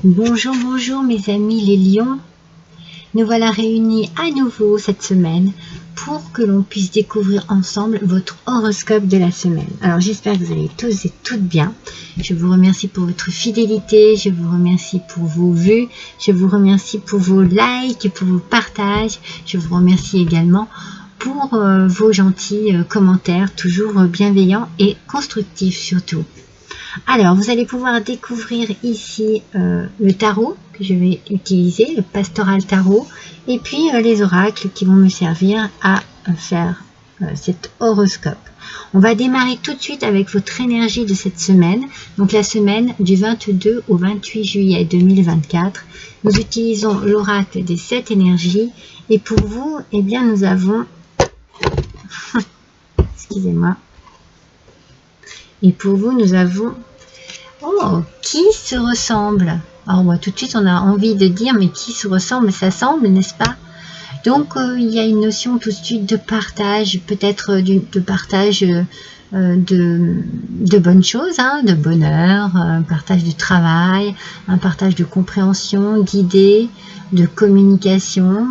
Bonjour, bonjour mes amis les lions. Nous voilà réunis à nouveau cette semaine pour que l'on puisse découvrir ensemble votre horoscope de la semaine. Alors j'espère que vous allez tous et toutes bien. Je vous remercie pour votre fidélité, je vous remercie pour vos vues, je vous remercie pour vos likes, pour vos partages. Je vous remercie également pour vos gentils commentaires, toujours bienveillants et constructifs surtout. Alors, vous allez pouvoir découvrir ici le tarot que je vais utiliser, le pastoral tarot, et puis les oracles qui vont me servir à faire cet horoscope. On va démarrer tout de suite avec votre énergie de cette semaine, donc la semaine du 22 au 28 juillet 2024. Nous utilisons l'oracle des 7 énergies, et pour vous, eh bien, nous avons... Excusez-moi. Et pour vous, nous avons... Oh, qui se ressemble? Alors, tout de suite, on a envie de dire, mais qui se ressemble? Ça semble, n'est-ce pas? Donc, il y a une notion tout de suite de partage, peut-être de partage de bonnes choses, hein, de bonheur, un partage de travail, un partage de compréhension, d'idées, de communication.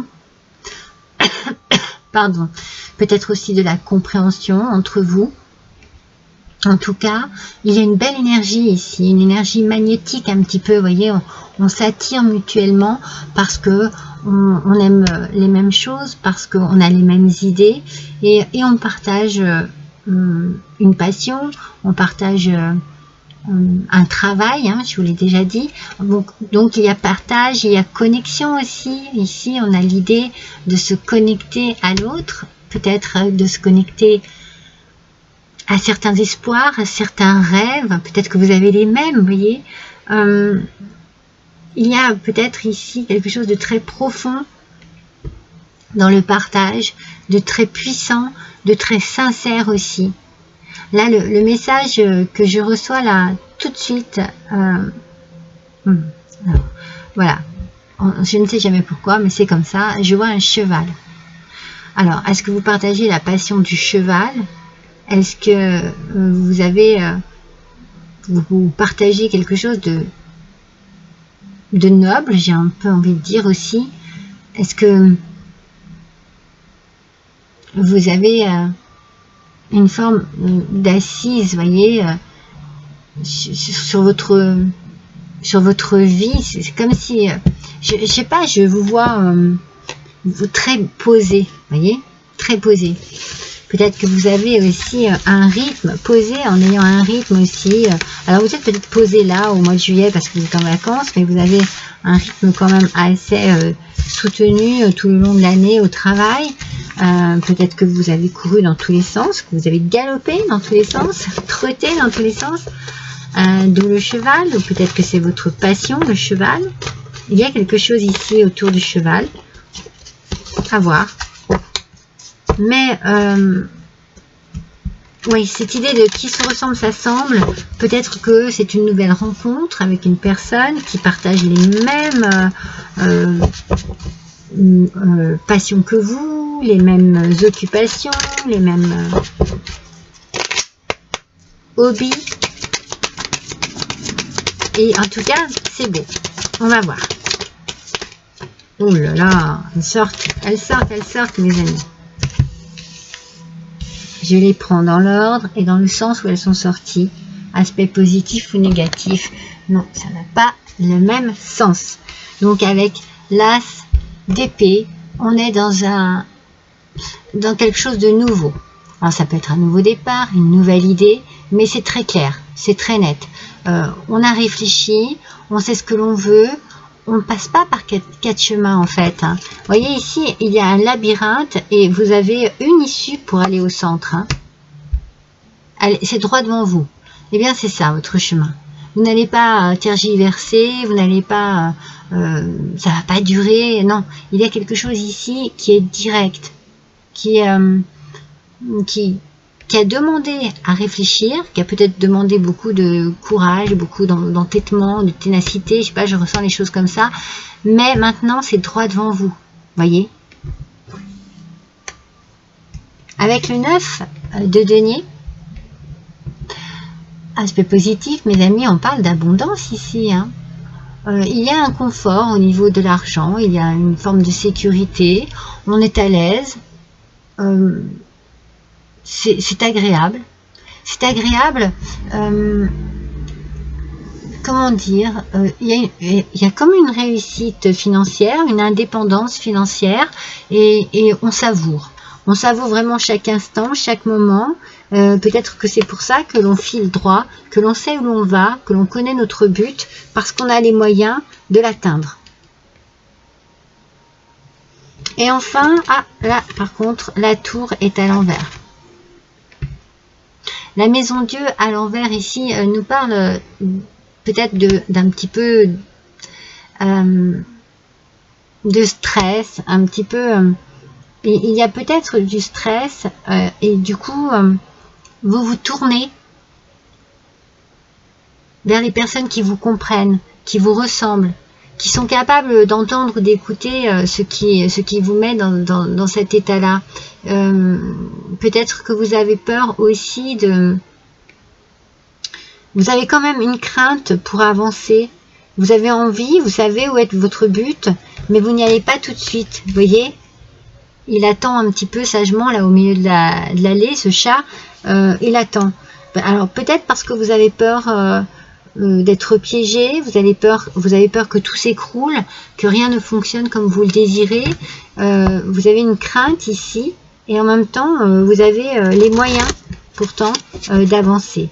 Pardon. Peut-être aussi de la compréhension entre vous. En tout cas, il y a une belle énergie ici, une énergie magnétique un petit peu, vous voyez, on s'attire mutuellement parce que on aime les mêmes choses, parce qu'on a les mêmes idées et on partage une passion, on partage un travail, hein, je vous l'ai déjà dit. Donc il y a partage, il y a connexion aussi. Ici, on a l'idée de se connecter à l'autre, peut-être de se connecter à certains espoirs, à certains rêves, peut-être que vous avez les mêmes, vous voyez. Il y a peut-être ici quelque chose de très profond dans le partage, de très puissant, de très sincère aussi. Là, le message que je reçois là, tout de suite, voilà, je ne sais jamais pourquoi, mais c'est comme ça, je vois un cheval. Alors, est-ce que vous partagez la passion du cheval ? Est-ce que vous avez, vous partagez quelque chose de noble, j'ai un peu envie de dire aussi. Est-ce que vous avez une forme d'assise, voyez, sur votre vie? C'est comme si, je sais pas, je vous vois très posé, voyez, très posé. Peut-être que vous avez aussi un rythme posé, en ayant un rythme aussi. Alors vous êtes peut-être posé là au mois de juillet parce que vous êtes en vacances, mais vous avez un rythme quand même assez soutenu tout le long de l'année au travail. Peut-être que vous avez couru dans tous les sens, que vous avez galopé dans tous les sens, trotté dans tous les sens, d'où le cheval, ou peut-être que c'est votre passion, le cheval. Il y a quelque chose ici autour du cheval, à voir. Mais oui, cette idée de qui se ressemble, ça semble. Peut-être que c'est une nouvelle rencontre avec une personne qui partage les mêmes passions que vous, les mêmes occupations, les mêmes hobbies. Et en tout cas, c'est beau. On va voir. Oh là là, elles sortent, mes amis. Je les prends dans l'ordre et dans le sens où elles sont sorties. Aspect positif ou négatif. Non, ça n'a pas le même sens. Donc avec l'as d'épée, on est dans quelque chose de nouveau. Alors ça peut être un nouveau départ, une nouvelle idée, mais c'est très clair, c'est très net. On a réfléchi, on sait ce que l'on veut. On ne passe pas par quatre chemins en fait. Hein. Vous voyez ici, il y a un labyrinthe et vous avez une issue pour aller au centre. Hein. C'est droit devant vous. Eh bien, c'est ça votre chemin. Vous n'allez pas tergiverser, vous n'allez pas... ça va pas durer. Non, il y a quelque chose ici qui est direct, qui a demandé à réfléchir, qui a peut-être demandé beaucoup de courage, beaucoup d'entêtement, de ténacité, je sais pas, je ressens les choses comme ça, mais maintenant c'est droit devant vous, voyez. Avec le 9 de denier, Aspect positif, mes amis, on parle d'abondance ici, hein. Il y a un confort au niveau de l'argent, il y a une forme de sécurité, on est à l'aise, c'est agréable. C'est agréable, comment dire, il y a comme une réussite financière, une indépendance financière, et on savoure. On savoure vraiment chaque instant, chaque moment. Peut-être que c'est pour ça que l'on file droit, que l'on sait où l'on va, que l'on connaît notre but, parce qu'on a les moyens de l'atteindre. Et enfin, ah là par contre, la tour est à l'envers. La maison Dieu à l'envers ici nous parle peut-être d'un petit peu de stress, un petit peu... il y a peut-être du stress et du coup, vous vous tournez vers les personnes qui vous comprennent, qui vous ressemblent, qui sont capables d'entendre, d'écouter ce qui vous met dans cet état-là. Peut-être que vous avez peur aussi de... Vous avez quand même une crainte pour avancer. Vous avez envie, vous savez où est votre but, mais vous n'y allez pas tout de suite, vous voyez? Il attend un petit peu sagement là au milieu de l'allée, ce chat, il attend. Alors peut-être parce que vous avez peur d'être piégé, vous avez peur que tout s'écroule, que rien ne fonctionne comme vous le désirez. Vous avez une crainte ici, et en même temps, vous avez les moyens pourtant d'avancer.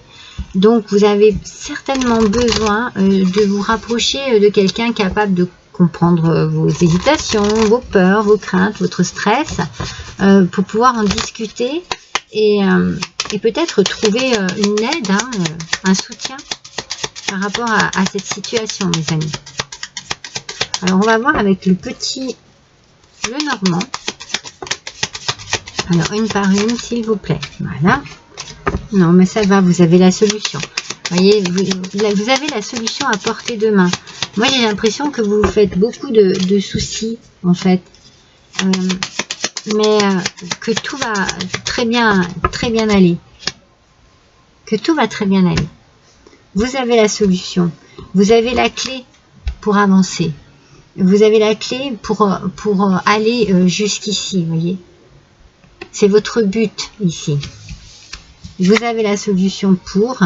Donc vous avez certainement besoin de vous rapprocher de quelqu'un capable de comprendre vos hésitations, vos peurs, vos craintes, votre stress, pour pouvoir en discuter et peut-être trouver une aide, hein, un soutien par rapport à cette situation, mes amis. Alors on va voir avec le Normand. Alors une par une, s'il vous plaît. Voilà. Non, mais ça va, vous avez la solution. Vous voyez, vous avez la solution à portée de main. Moi, j'ai l'impression que vous vous faites beaucoup de soucis, en fait. Mais que tout va très bien aller. Que tout va très bien aller. Vous avez la solution. Vous avez la clé pour avancer. Vous avez la clé pour aller jusqu'ici, vous voyez. C'est votre but, ici. Vous avez la solution pour...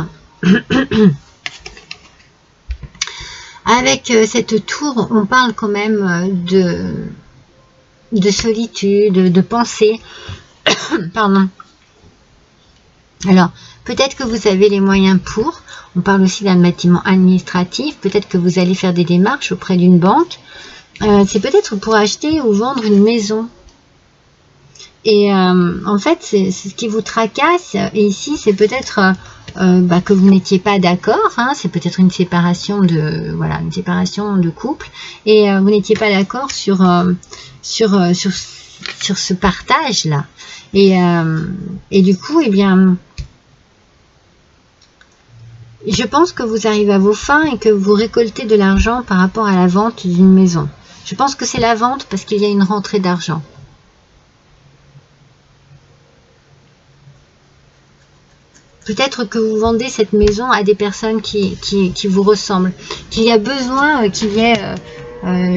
Avec cette tour, on parle quand même de solitude, de pensée. Pardon. Alors, peut-être que vous avez les moyens pour. On parle aussi d'un bâtiment administratif. Peut-être que vous allez faire des démarches auprès d'une banque. C'est peut-être pour acheter ou vendre une maison. Et en fait, c'est ce qui vous tracasse. Et ici, c'est peut-être que vous n'étiez pas d'accord. Hein, c'est peut-être une séparation de couple. Et vous n'étiez pas d'accord sur ce partage-là. Et du coup, eh bien, je pense que vous arrivez à vos fins et que vous récoltez de l'argent par rapport à la vente d'une maison. Je pense que c'est la vente parce qu'il y a une rentrée d'argent. Peut-être que vous vendez cette maison à des personnes qui vous ressemblent. Qu'il y a besoin qu'il y ait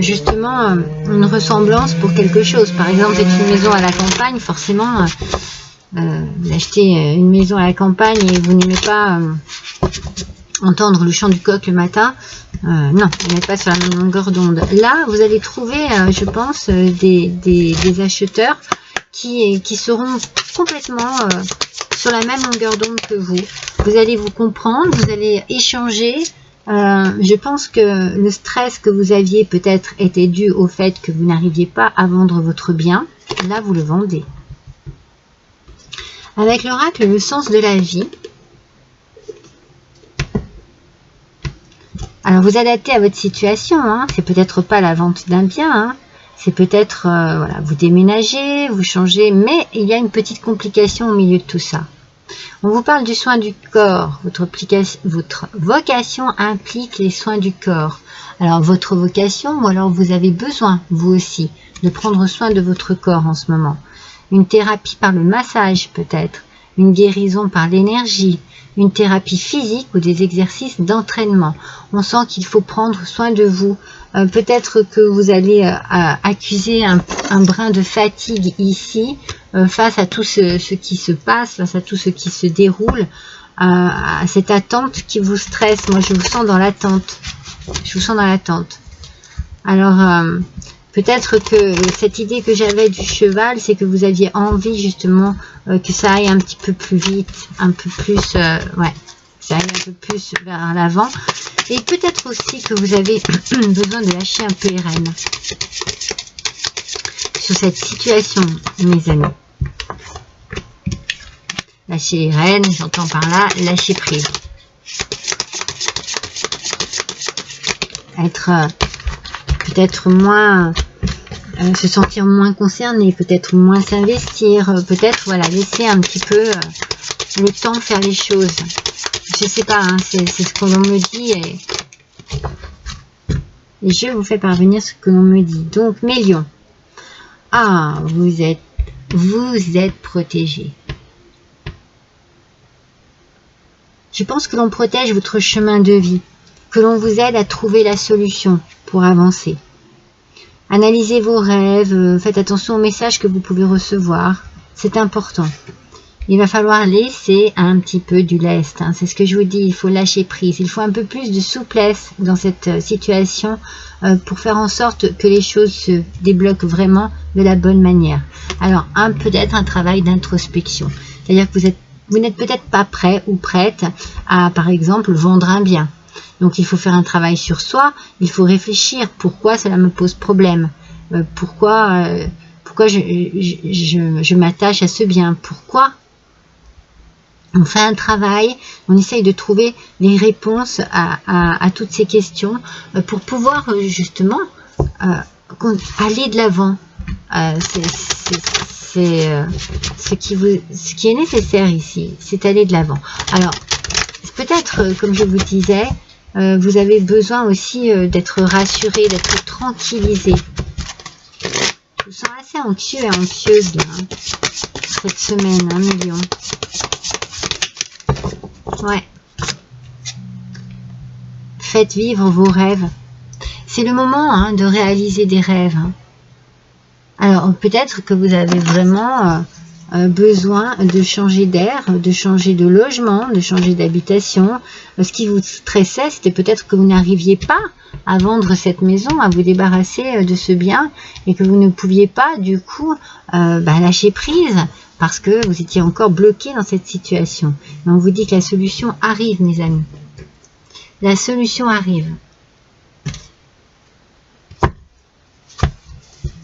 justement une ressemblance pour quelque chose. Par exemple, c'est une maison à la campagne, forcément, vous achetez une maison à la campagne et vous n'aimez pas entendre le chant du coq le matin. Non, vous n'êtes pas sur la même longueur d'onde. Là, vous allez trouver, je pense, des acheteurs qui seront complètement... sur la même longueur d'onde que vous. Vous allez vous comprendre, vous allez échanger. Je pense que le stress que vous aviez peut-être était dû au fait que vous n'arriviez pas à vendre votre bien. Là, vous le vendez. Avec l'oracle, le sens de la vie. Alors, vous adaptez à votre situation. Hein. C'est peut-être pas la vente d'un bien. Hein. C'est peut-être, voilà, vous déménagez, vous changez, mais il y a une petite complication au milieu de tout ça. On vous parle du soin du corps. Votre vocation implique les soins du corps. Alors, votre vocation, ou alors vous avez besoin, vous aussi, de prendre soin de votre corps en ce moment. Une thérapie par le massage, peut-être. Une guérison par l'énergie. une thérapie physique ou des exercices d'entraînement. On sent qu'il faut prendre soin de vous. Peut-être que vous allez accuser un brin de fatigue ici, face à tout ce qui se passe, face à tout ce qui se déroule, à cette attente qui vous stresse. Moi, je vous sens dans l'attente. Je vous sens dans l'attente. Alors, peut-être que cette idée que j'avais du cheval, c'est que vous aviez envie justement que ça aille un petit peu plus vite, un peu plus, ouais, ça aille un peu plus vers l'avant. Et peut-être aussi que vous avez besoin de lâcher un peu les rênes sur cette situation, mes amis. Lâcher les rênes, j'entends par là, lâcher prise. Être peut-être moins, se sentir moins concerné, peut-être moins s'investir, peut-être voilà, laisser un petit peu le temps de faire les choses. Je sais pas, hein, c'est ce que l'on me dit et je vous fais parvenir ce que l'on me dit. Donc mes lions, ah, vous êtes protégés. Je pense que l'on protège votre chemin de vie, que l'on vous aide à trouver la solution pour avancer. Analysez vos rêves, faites attention aux messages que vous pouvez recevoir, c'est important. Il va falloir laisser un petit peu du lest, hein. C'est ce que je vous dis, il faut lâcher prise, il faut un peu plus de souplesse dans cette situation pour faire en sorte que les choses se débloquent vraiment de la bonne manière. Alors, peut-être un travail d'introspection, c'est-à-dire que vous n'êtes peut-être pas prêt ou prête à, par exemple, vendre un bien. Donc, il faut faire un travail sur soi, il faut réfléchir, pourquoi cela me pose problème, pourquoi je m'attache à ce bien, pourquoi. On fait un travail, on essaye de trouver les réponses à toutes ces questions pour pouvoir justement aller de l'avant. C'est ce qui est nécessaire ici, c'est aller de l'avant. Alors, peut-être, comme je vous disais, vous avez besoin aussi d'être rassuré, d'être tranquillisé. Je vous sens assez anxieux et anxieuse là, hein, cette semaine, hein, mes lions. Ouais. Faites vivre vos rêves. C'est le moment, hein, de réaliser des rêves. Hein. Alors, peut-être que vous avez vraiment besoin de changer d'air, de changer de logement, de changer d'habitation. Ce qui vous stressait, c'était peut-être que vous n'arriviez pas à vendre cette maison, à vous débarrasser de ce bien, et que vous ne pouviez pas, du coup, lâcher prise, parce que vous étiez encore bloqué dans cette situation. Et on vous dit que la solution arrive, mes amis. La solution arrive.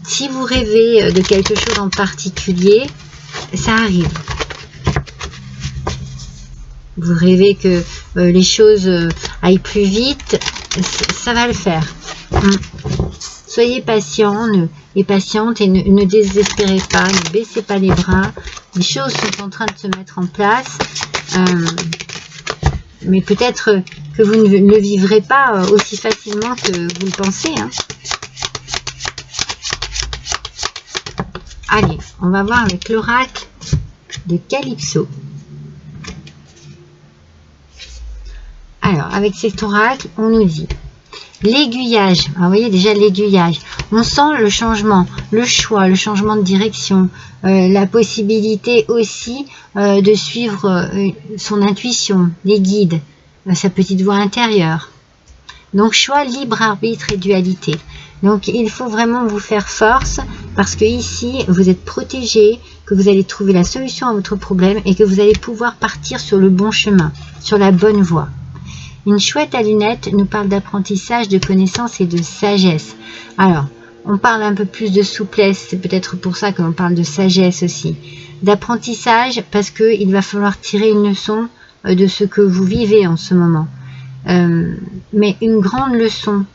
Si vous rêvez de quelque chose en particulier, ça arrive. Vous rêvez que les choses aillent plus vite, ça va le faire. Soyez patient et patiente et ne désespérez pas, ne baissez pas les bras. Les choses sont en train de se mettre en place, mais peut-être que vous ne le vivrez pas aussi facilement que vous le pensez. Hein. Allez, on va voir avec l'oracle de Calypso. Alors, avec cet oracle, on nous dit l'aiguillage. Vous voyez déjà l'aiguillage. On sent le changement, le choix, le changement de direction, la possibilité aussi de suivre son intuition, les guides, sa petite voix intérieure. Donc, choix, libre arbitre et dualité. Donc, il faut vraiment vous faire force parce que ici, vous êtes protégé, que vous allez trouver la solution à votre problème et que vous allez pouvoir partir sur le bon chemin, sur la bonne voie. Une chouette à lunettes nous parle d'apprentissage, de connaissance et de sagesse. Alors, on parle un peu plus de souplesse, c'est peut-être pour ça que l'on parle de sagesse aussi. D'apprentissage parce qu'il va falloir tirer une leçon de ce que vous vivez en ce moment. Mais une grande leçon,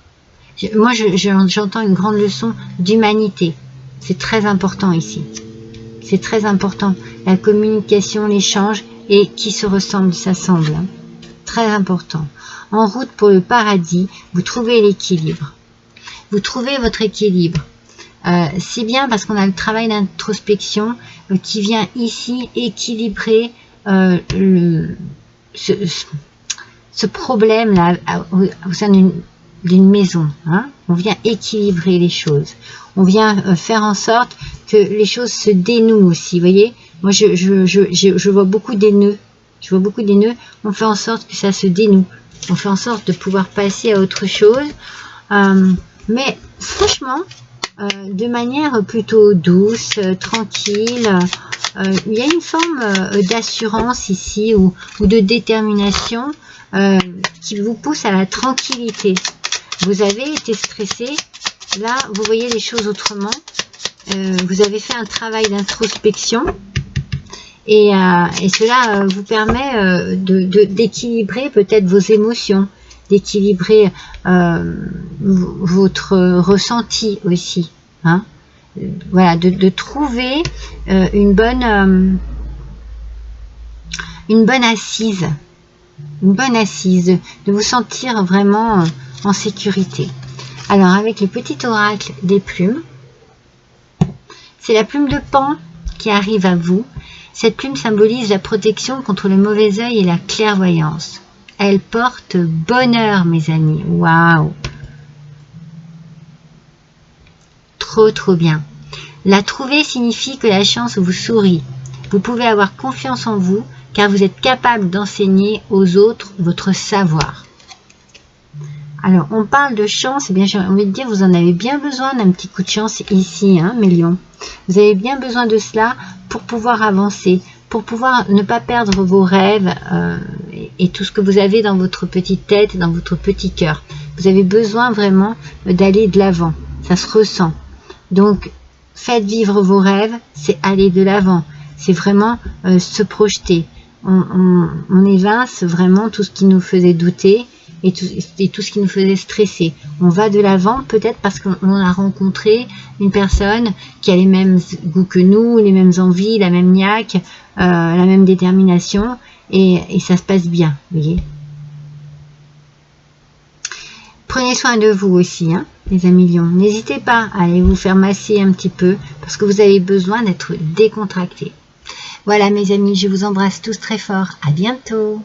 moi j'entends une grande leçon d'humanité. C'est très important ici. C'est très important. La communication, l'échange et qui se ressemble, s'assemble. Hein. Très important. En route pour le paradis, vous trouvez l'équilibre. Vous trouvez votre équilibre. C'est bien parce qu'on a le travail d'introspection qui vient ici équilibrer ce problème-là au sein d'une maison. Hein. On vient équilibrer les choses. On vient faire en sorte que les choses se dénouent aussi. Vous voyez, moi, je vois beaucoup des nœuds. Je vois beaucoup des nœuds. On fait en sorte que ça se dénoue. On fait en sorte de pouvoir passer à autre chose. Mais franchement, de manière plutôt douce, tranquille. Il y a une forme d'assurance ici ou de détermination qui vous pousse à la tranquillité. Vous avez été stressé. Là, vous voyez les choses autrement. Vous avez fait un travail d'introspection. Et cela vous permet d'équilibrer peut-être vos émotions, d'équilibrer votre ressenti aussi. Hein. Voilà, de trouver une bonne assise. Une bonne assise, de vous sentir vraiment en sécurité. Alors, avec le petit oracle des plumes, c'est la plume de Pan qui arrive à vous. Cette plume symbolise la protection contre le mauvais œil et la clairvoyance. Elle porte bonheur, mes amis. Waouh! Trop, trop bien. La trouver signifie que la chance vous sourit. Vous pouvez avoir confiance en vous, car vous êtes capable d'enseigner aux autres votre savoir. Alors, on parle de chance, et bien j'ai envie de dire, vous en avez bien besoin d'un petit coup de chance ici, hein, mes lions. Vous avez bien besoin de cela pour pouvoir avancer, pour pouvoir ne pas perdre vos rêves et tout ce que vous avez dans votre petite tête, dans votre petit cœur. Vous avez besoin vraiment d'aller de l'avant, ça se ressent. Donc, faites vivre vos rêves, c'est aller de l'avant, c'est vraiment se projeter. On évince vraiment tout ce qui nous faisait douter et tout ce qui nous faisait stresser. On va de l'avant peut-être parce qu'on a rencontré une personne qui a les mêmes goûts que nous, les mêmes envies, la même niaque, la même détermination et ça se passe bien, vous voyez. Prenez soin de vous aussi, hein, les amis lions. N'hésitez pas à aller vous faire masser un petit peu parce que vous avez besoin d'être décontracté. Voilà mes amis, je vous embrasse tous très fort. À bientôt.